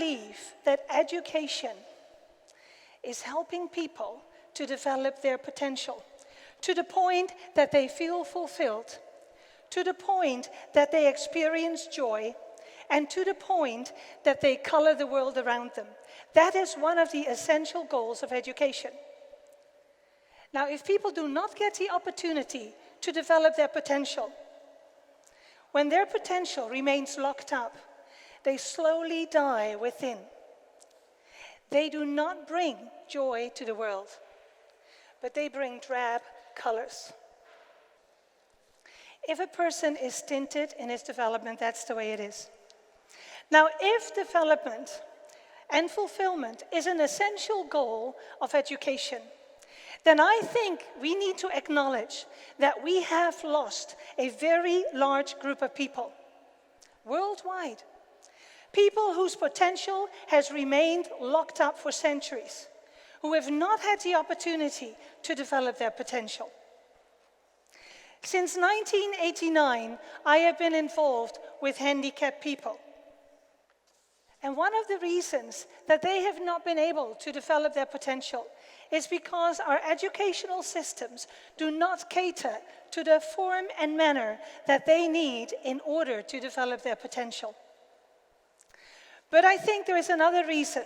believe that education is helping people to develop their potential to the point that they feel fulfilled, to the point that they experience joy, and to the point that they color the world around them. That is one of the essential goals of education. Now, if people do not get the opportunity to develop their potential, when their potential remains locked up, they slowly die within. They do not bring joy to the world, but they bring drab colors. If a person is stinted in his development, that's the way it is. Now, if development and fulfillment is an essential goal of education, then I think we need to acknowledge that we have lost a very large group of people worldwide. People whose potential has remained locked up for centuries, who have not had the opportunity to develop their potential. Since 1989, I have been involved with handicapped people. And one of the reasons that they have not been able to develop their potential is because our educational systems do not cater to the form and manner that they need in order to develop their potential. But I think there is another reason.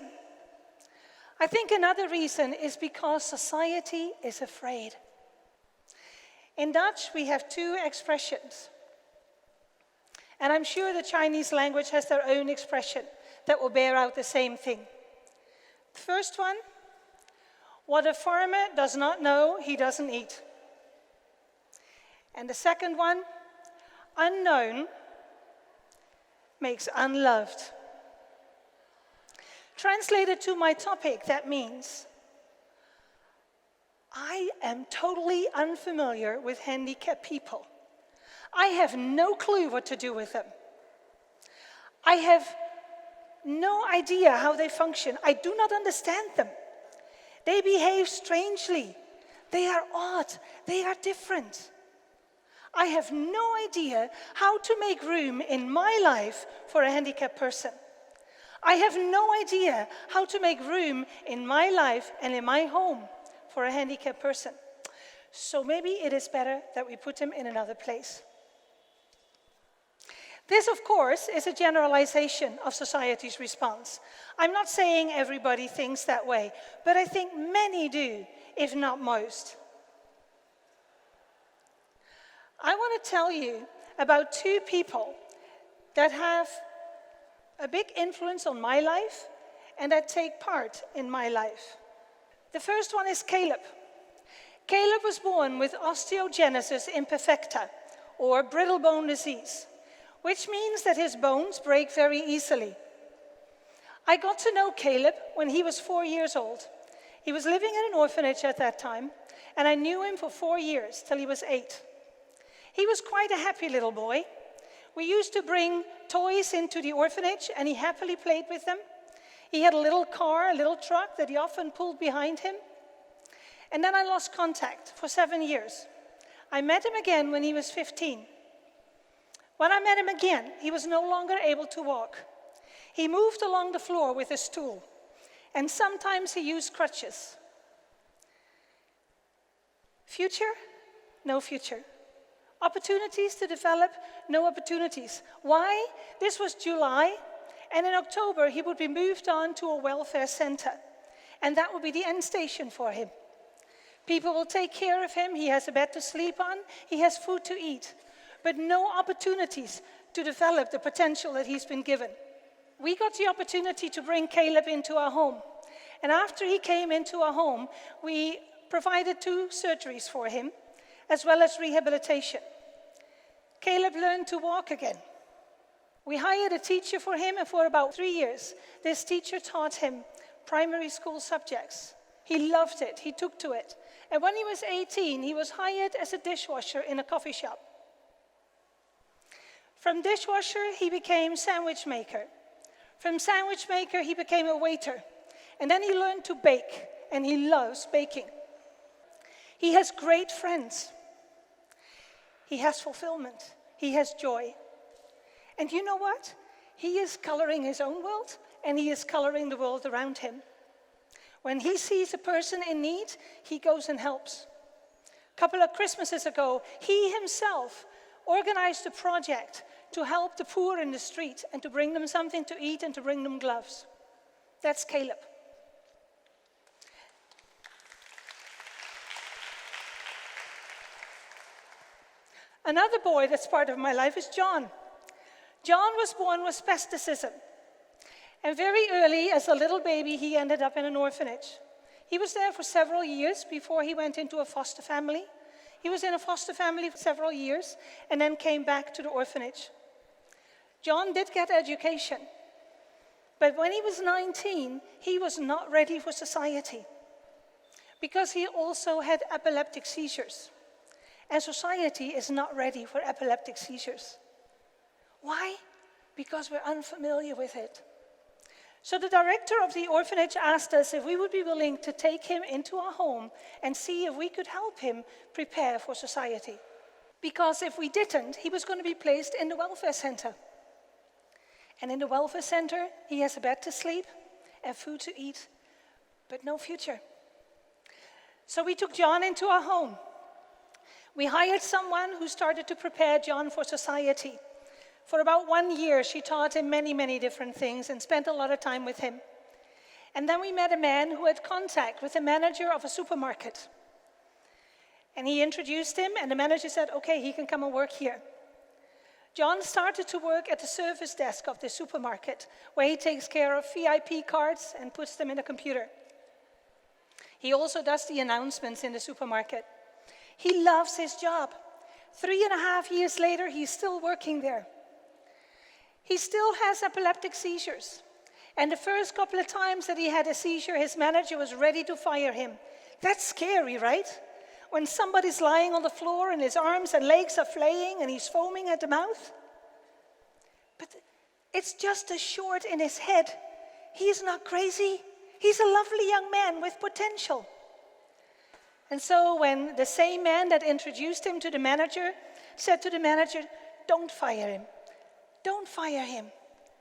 I think another reason is because society is afraid. In Dutch, we have two expressions. And I'm sure the Chinese language has their own expression that will bear out the same thing. The first one, what a farmer does not know, he doesn't eat. And the second one, unknown makes unloved. Translated to my topic, that means I am totally unfamiliar with handicapped people. I have no clue what to do with them. I have no idea how they function. I do not understand them. They behave strangely. They are odd. They are different. I have no idea how to make room in my life for a handicapped person. I have no idea how to make room in my life and in my home for a handicapped person. So maybe it is better that we put them in another place. This, of course, is a generalization of society's response. I'm not saying everybody thinks that way, but I think many do, if not most. I want to tell you about two people that have a big influence on my life and that take part in my life. The first one is Caleb. Caleb was born with osteogenesis imperfecta, or brittle bone disease, which means that his bones break very easily. I got to know Caleb when he was 4 years old. He was living in an orphanage at that time, and I knew him for 4 years, till he was 8. He was quite a happy little boy. We used to bring toys into the orphanage, and he happily played with them. He had a little car, a little truck that he often pulled behind him. And then I lost contact for 7 years. I met him again when he was 15. When I met him again, he was no longer able to walk. He moved along the floor with a stool, and sometimes he used crutches. Future? No future. Opportunities to develop? No opportunities. Why? This was July, and in October he would be moved on to a welfare center, and that would be the end station for him. People will take care of him, he has a bed to sleep on, he has food to eat, but no opportunities to develop the potential that he's been given. We got the opportunity to bring Caleb into our home, and after he came into our home, we provided 2 surgeries for him, as well as rehabilitation. Caleb learned to walk again. We hired a teacher for him, and for about 3 years, this teacher taught him primary school subjects. He loved it, he took to it. And when he was 18, he was hired as a dishwasher in a coffee shop. From dishwasher, he became sandwich maker. From sandwich maker, he became a waiter. And then he learned to bake, and he loves baking. He has great friends. He has fulfillment. He has joy. And you know what? He is coloring his own world, and he is coloring the world around him. When he sees a person in need, he goes and helps. A couple of Christmases ago, he himself organized a project to help the poor in the street and to bring them something to eat and to bring them gloves. That's Caleb. Another boy that's part of my life is John. John was born with spasticism. And very early, as a little baby, he ended up in an orphanage. He was there for several years before he went into a foster family. He was in a foster family for several years and then came back to the orphanage. John did get education. But when he was 19, he was not ready for society because he also had epileptic seizures. And society is not ready for epileptic seizures. Why? Because we're unfamiliar with it. So the director of the orphanage asked us if we would be willing to take him into our home and see if we could help him prepare for society. Because if we didn't, he was going to be placed in the welfare center. And in the welfare center, he has a bed to sleep and food to eat, but no future. So we took John into our home. We hired someone who started to prepare John for society. For about 1 year, she taught him many, many different things and spent a lot of time with him. And then we met a man who had contact with the manager of a supermarket. And he introduced him, and the manager said, okay, he can come and work here. John started to work at the service desk of the supermarket, where he takes care of VIP cards and puts them in a computer. He also does the announcements in the supermarket. He loves his job. 3.5 years later, he's still working there. He still has epileptic seizures. And the first couple of times that he had a seizure, his manager was ready to fire him. That's scary, right? When somebody's lying on the floor and his arms and legs are flaying and he's foaming at the mouth. But it's just a short in his head. He's not crazy. He's a lovely young man with potential. And so when the same man that introduced him to the manager said to the manager, don't fire him. Don't fire him.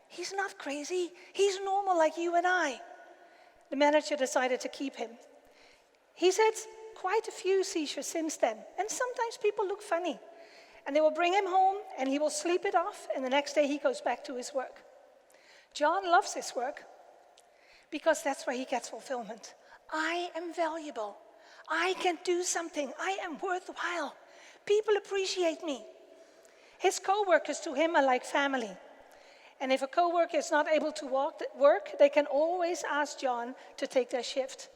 He's not crazy. He's normal like you and I. The manager decided to keep him. He's had quite a few seizures since then. And sometimes people look funny. And they will bring him home and he will sleep it off. And the next day he goes back to his work. John loves his work because that's where he gets fulfillment. I am valuable. I can do something. I am worthwhile. People appreciate me. His co-workers to him are like family. And if a co-worker is not able to work, they can always ask John to take their shift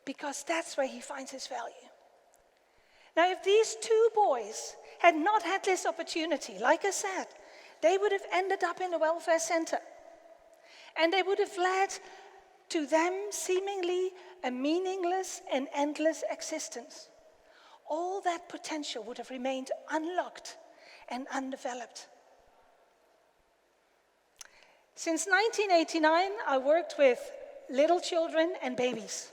because that's where he finds his value. Now, if these two boys had not had this opportunity, like I said, they would have ended up in a welfare center. And they would have led to them seemingly a meaningless and endless existence. All that potential would have remained unlocked and undeveloped. Since 1989, I worked with little children and babies.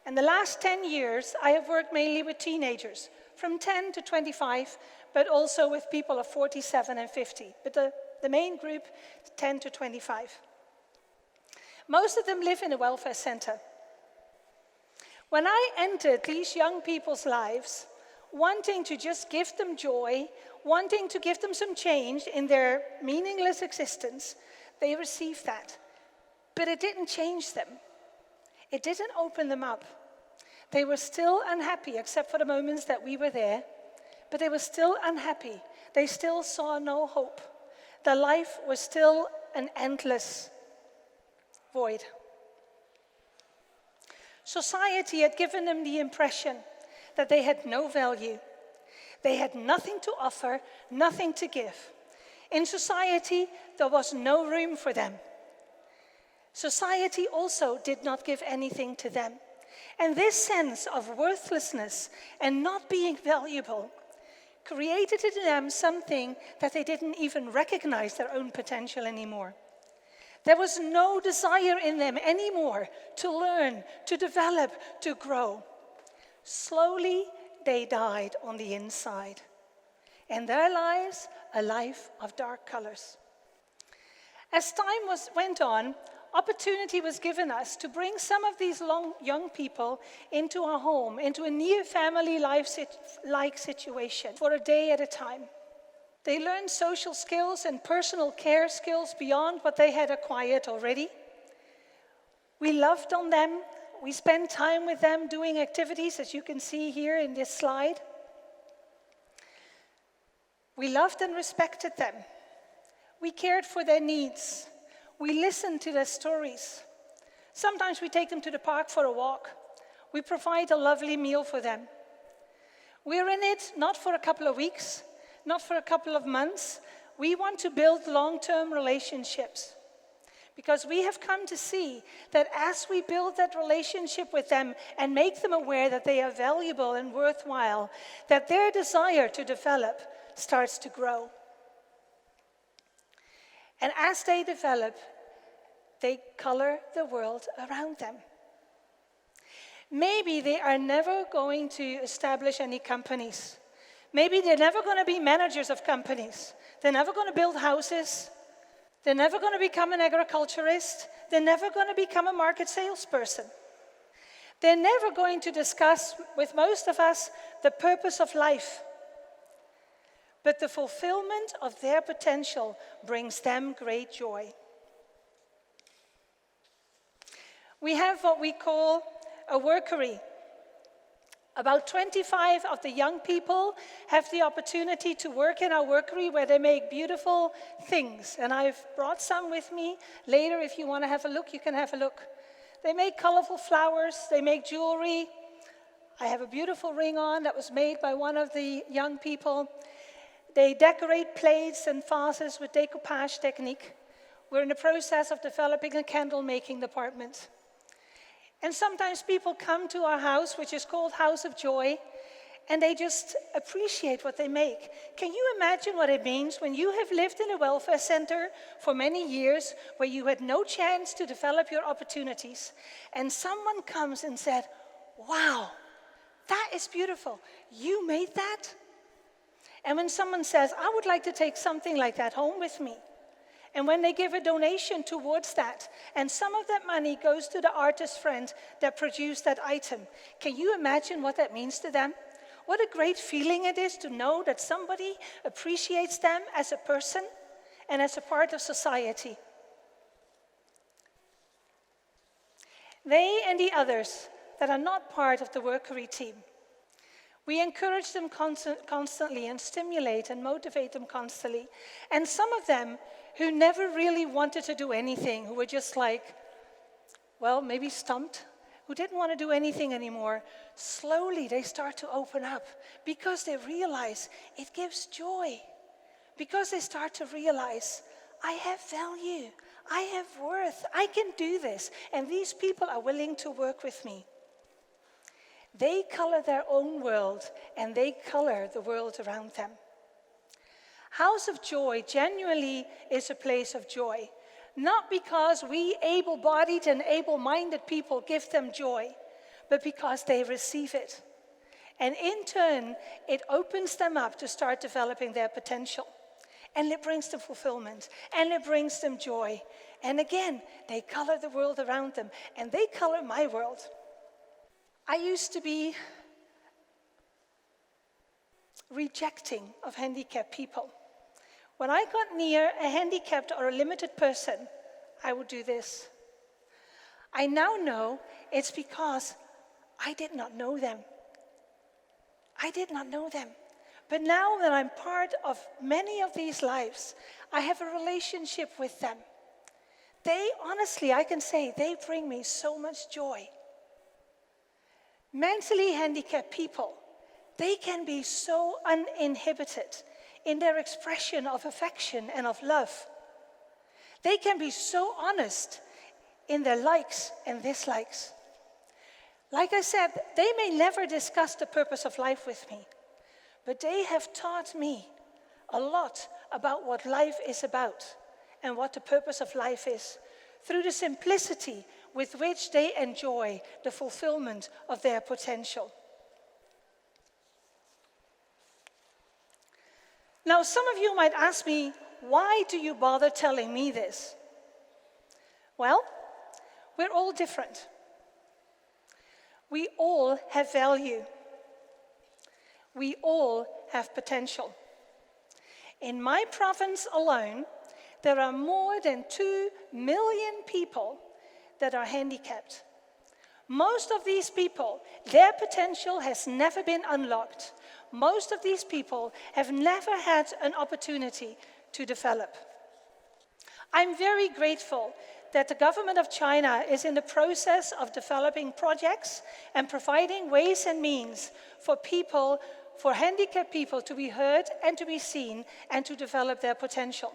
And the last 10 years, I have worked mainly with teenagers, from 10 to 25, but also with people of 47 and 50. But the main group, 10 to 25. Most of them live in a welfare center. When I entered these young people's lives, wanting to just give them joy, wanting to give them some change in their meaningless existence, they received that. But it didn't change them. It didn't open them up. They were still unhappy, except for the moments that we were there. But they were still unhappy. They still saw no hope. Their life was still an endless void. Society had given them the impression that they had no value. They had nothing to offer, nothing to give. In society, there was no room for them. Society also did not give anything to them. And this sense of worthlessness and not being valuable created in them something that they didn't even recognize their own potential anymore. There was no desire in them anymore to learn, to develop, to grow. Slowly, they died on the inside. And their lives, a life of dark colors. As time went on, opportunity was given us to bring some of these young people into our home, into a near family life-like situation for a day at a time. They learned social skills and personal care skills beyond what they had acquired already. We loved on them. We spent time with them doing activities, as you can see here in this slide. We loved and respected them. We cared for their needs. We listened to their stories. Sometimes we take them to the park for a walk. We provide a lovely meal for them. We're in it not for a couple of weeks, not for a couple of months. We want to build long-term relationships. Because we have come to see that as we build that relationship with them and make them aware that they are valuable and worthwhile, that their desire to develop starts to grow. And as they develop, they color the world around them. Maybe they are never going to establish any companies. Maybe they're never going to be managers of companies. They're never going to build houses. They're never going to become an agriculturist. They're never going to become a market salesperson. They're never going to discuss with most of us the purpose of life. But the fulfillment of their potential brings them great joy. We have what we call a workery. About 25 of the young people have the opportunity to work in our workery where they make beautiful things. And I've brought some with me. Later, if you want to have a look, you can have a look. They make colorful flowers. They make jewelry. I have a beautiful ring on that was made by one of the young people. They decorate plates and vases with decoupage technique. We're in the process of developing a candle making department. And sometimes people come to our house, which is called House of Joy, and they just appreciate what they make. Can you imagine what it means when you have lived in a welfare center for many years, where you had no chance to develop your opportunities, and someone comes and said, "Wow, that is beautiful. You made that?" And when someone says, "I would like to take something like that home with me," and when they give a donation towards that, and some of that money goes to the artist friend that produced that item, can you imagine what that means to them? What a great feeling it is to know that somebody appreciates them as a person and as a part of society. They and the others that are not part of the workery team, we encourage them constantly and stimulate and motivate them constantly. And some of them who never really wanted to do anything, who were just like, well, maybe stumped, who didn't want to do anything anymore, slowly they start to open up because they realize it gives joy. Because they start to realize, I have value, I have worth, I can do this, and these people are willing to work with me. They color their own world, and they color the world around them. House of Joy genuinely is a place of joy, not because we able-bodied and able-minded people give them joy, but because they receive it. And in turn, it opens them up to start developing their potential. And it brings them fulfillment, and it brings them joy. And again, they color the world around them, and they color my world. I used to be rejecting of handicapped people. When I got near a handicapped or a limited person, I would do this. I now know it's because I did not know them. I did not know them. But now that I'm part of many of these lives, I have a relationship with them. They, honestly, I can say, they bring me so much joy. Mentally handicapped people, they can be so uninhibited in their expression of affection and of love. They can be so honest in their likes and dislikes. Like I said, they may never discuss the purpose of life with me, but they have taught me a lot about what life is about and what the purpose of life is, through the simplicity with which they enjoy the fulfillment of their potential. Now, some of you might ask me, why do you bother telling me this? Well, We're all different. We all have value. We all have potential. In my province alone, there are more than 2 million people that are handicapped. Most of these people, their potential has never been unlocked. Most of these people have never had an opportunity to develop. I'm very grateful that the government of China is in the process of developing projects and providing ways and means for people, for handicapped people to be heard and to be seen and to develop their potential.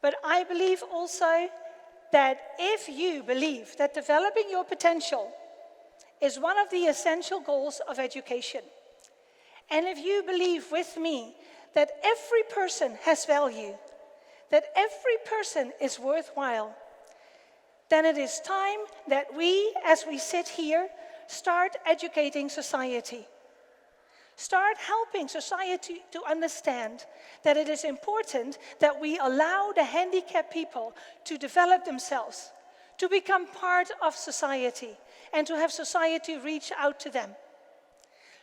But I believe also that if you believe that developing your potential is one of the essential goals of education, and if you believe with me that every person has value, that every person is worthwhile, then it is time that we, as we sit here, start educating society. Start helping society to understand that it is important that we allow the handicapped people to develop themselves, to become part of society, and to have society reach out to them.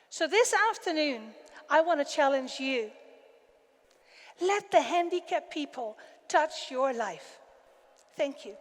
So this afternoon, I want to challenge you. Let the handicapped people touch your life. Thank you.